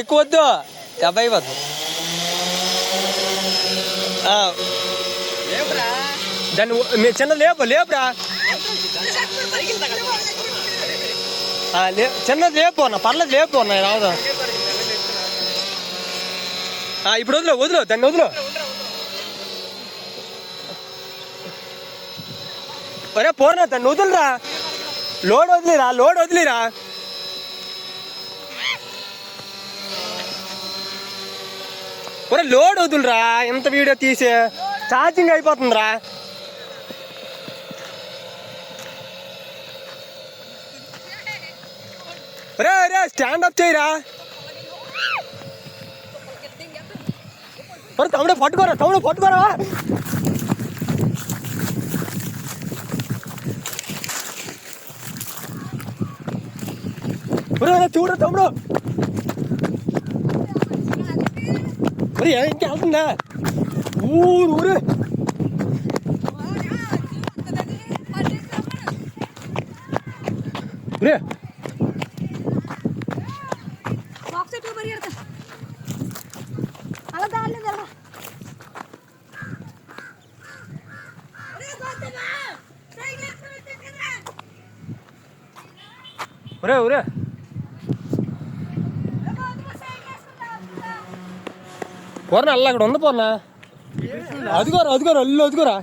ఎక్కువ వద్దు 50 వద్దు. దాన్ని చిన్న లేపురా చిన్నది లేపు అన్న, పర్లేదు లేపు అన్న రావుదా. ఇప్పుడు వదిలో దాన్ని వదిలో. ఒరే పోర్నా దాన్ని వదులురా, లోడ్ వదిలిరా. ఒరే లోడ్ వదులురా, ఎంత వీడియో తీసే ఛార్జింగ్ అయిపోతుందిరా. రే స్టాండ్ అప్ చేయరా. తమ్ముడు పట్టుకోరా. చూడు తమ్ముడు, ఇంకా వెళ్తుందా ఊరు. ఒరే పోర్నా అల్ల అక్కడ ఉంది పోర్నా. అదిగోరా అదిగోరా.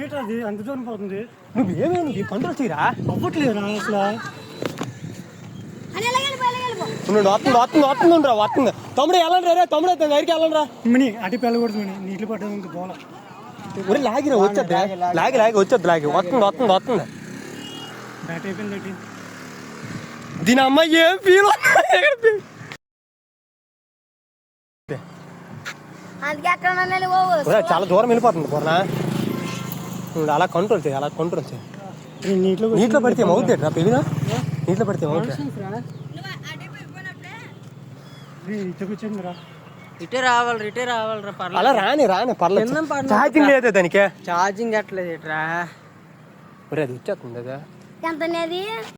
ఏంటది అంత దూరం పోతుంది? నువ్వేమేమి కంట్రోల్ చేయరా, అవ్వట్లేదురా అసలు. వస్తుంది తమ్ముడు వెళ్ళండి రే, తమ్ముడు దగ్గరికి వెళ్ళండి రా. మని అటు వెళ్ళకూడదు, మని నీళ్ళు పడ్డా ఇంకా పోలా. ఒరే లాగిరా, వచ్చేద్ది లాగి వస్తుంది. బ్యాట్ అయిపోయింది. దీని అమ్మాయి ఏం ఫీల్ చాలా దూరం వెళ్ళిపోతుంది పోర్నా. అలా కంట్రోల్ చేయి. నీటిలో పడితే అవుతాయి రా పెళ్ళినా, నీటిలో పడితే ఇటే రావాలి. అలా రాని పర్లేదు. ఛార్జింగ్ లేదు దానికి, ఛార్జింగ్ ఎట్లేదు ఇట్రా. అది వచ్చేస్తుంది కదా.